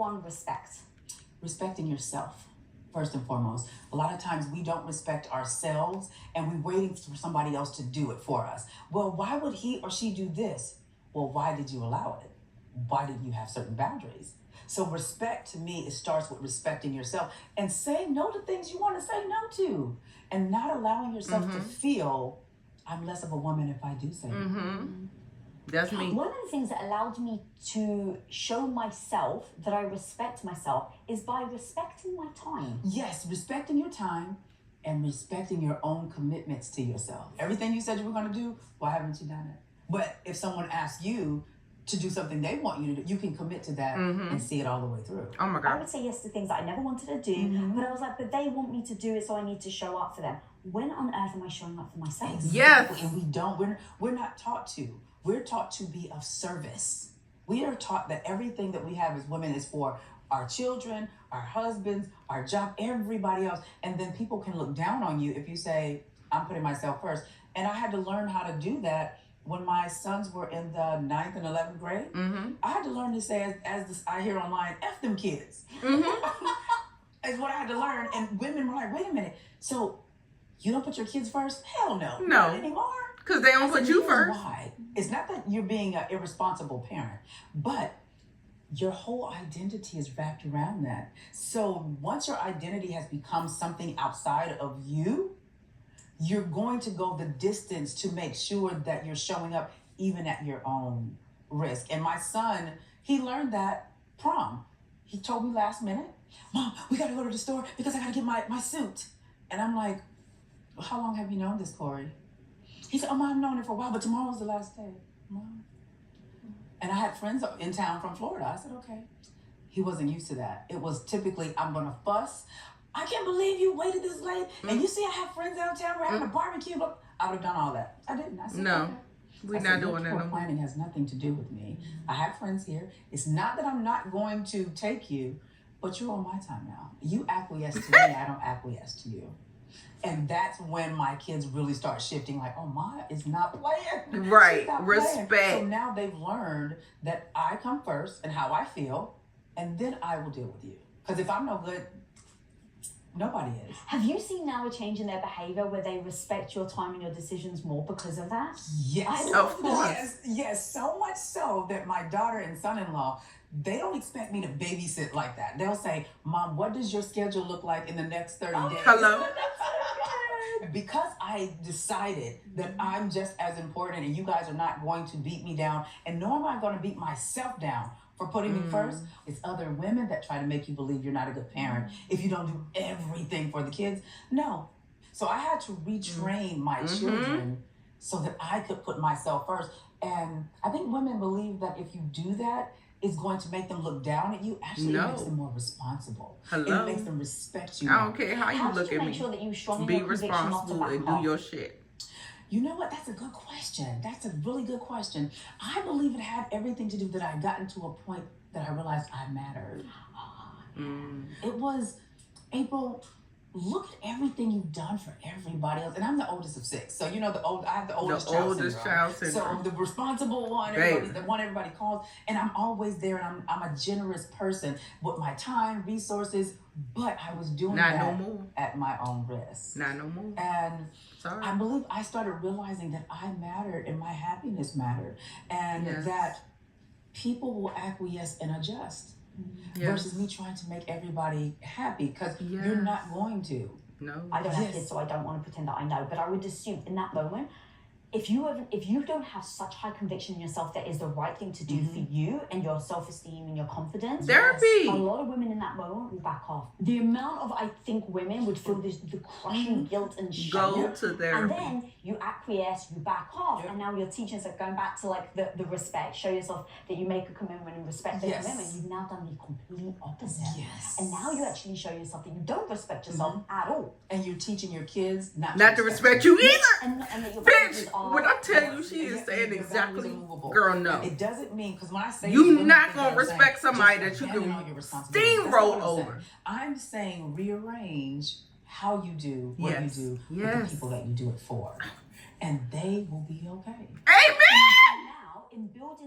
one, respect. Respecting yourself, first and foremost. A lot of times we don't respect ourselves and we're waiting for somebody else to do it for us. Well, why would he or she do this? Well, why did you allow it? Why didn't you have certain boundaries? So respect, to me, it starts with respecting yourself and saying no to things you want to say no to, and not allowing yourself to feel I'm less of a woman if I do say no. That's me. One of the things that allowed me to show myself that I respect myself is by respecting my time. Yes, respecting your time and respecting your own commitments to yourself. Everything you said you were going to do, why haven't you done it? But if someone asks you to do something they want you to do, you can commit to that and see it all the way through. Oh my God. I would say yes to things that I never wanted to do, but I was like, but they want me to do it, so I need to show up for them. When on earth am I showing up for myself? Exactly. Yes. And we don't, we're not taught to. We're taught to be of service. We are taught that everything that we have as women is for our children, our husbands, our job, everybody else. And then people can look down on you if you say, I'm putting myself first. And I had to learn how to do that when my sons were in the 9th and 11th grade. I had to learn to say, as I hear online, F them kids. Is what I had to learn. And women were like, wait a minute. So you don't put your kids first? Hell no. No. Not anymore. Because they don't put you Here's first. Why? It's not that you're being an irresponsible parent, but your whole identity is wrapped around that. So once your identity has become something outside of you, you're going to go the distance to make sure that you're showing up even at your own risk. And my son, he learned that prom. He told me last minute, Mom, we got to go to the store because I got to get my suit. And I'm like, how long have you known this, Corey? He said, oh, Mom, I've known it for a while, but tomorrow's the last day. Mom. And I had friends in town from Florida. I said, okay. He wasn't used to that. It was typically, I'm going to fuss. I can't believe you waited this late. And you see I have friends out of town. We're having a barbecue. Look, I would have done all that. I didn't. I said, No. okay. We're not doing that no more. Planning has nothing to do with me. I have friends here. It's not that I'm not going to take you, but you're on my time now. You acquiesce to me, I don't acquiesce to you. And that's when my kids really start shifting, like, oh, Maya is not playing. Right. Not Respect. playing. So now they've learned that I come first and how I feel, and then I will deal with you. Because if I'm no good, nobody is. Have you seen now a change in their behavior where they respect your time and your decisions more because of that? Yes. Of course. Yes. So much so that my daughter and son-in-law, they don't expect me to babysit like that. They'll say, Mom, what does your schedule look like in the next 30 days? Hello? Because I decided that I'm just as important and you guys are not going to beat me down, and nor am I going to beat myself down for putting me first. It's other women that try to make you believe you're not a good parent if you don't do everything for the kids. No. So I had to retrain my children so that I could put myself first. And I think women believe that if you do that, it's going to make them look down at you. Actually, it makes them more responsible. Hello? It makes them respect you. I don't care how you look did you at make me. sure that you strong Be in your conviction not to responsible back and do off? your shit. You know what? That's a good question. That's a really good question. I believe it had everything to do that I had gotten to a point that I realized I mattered. It was, April, look at everything you've done for everybody else. And I'm the oldest of 6. So, you know, I have the oldest child syndrome. So the responsible one, the one everybody calls. And I'm always there, and I'm a generous person with my time, resources. But I was doing that at my own risk. Not no more. And I believe I started realizing that I mattered and my happiness mattered. And that people will acquiesce and adjust. Versus me trying to make everybody happy, because you're not going to. No. I don't have kids, so I don't want to pretend that I know, but I would assume in that moment, if you don't have such high conviction in yourself that is the right thing to do for you and your self-esteem and your confidence, therapy. A lot of women in that moment will back off. The amount of, I think, women would feel the crushing guilt and shame. Go to therapy. And then you acquiesce, you back off, and now you're teaching us, going back to like the respect, show yourself that you make a commitment and respect the commitment. You've now done the complete opposite. And now you actually show yourself that you don't respect yourself at all. And you're teaching your kids not to respect you either. And that your Bitch, when I tell you, she is saying exactly, girl, no. It doesn't mean, because when I say you're not going to respect somebody that you can steamroll over. I'm saying rearrange how you do what you do with the people that you do it for. And they will be okay. Amen. Now, in building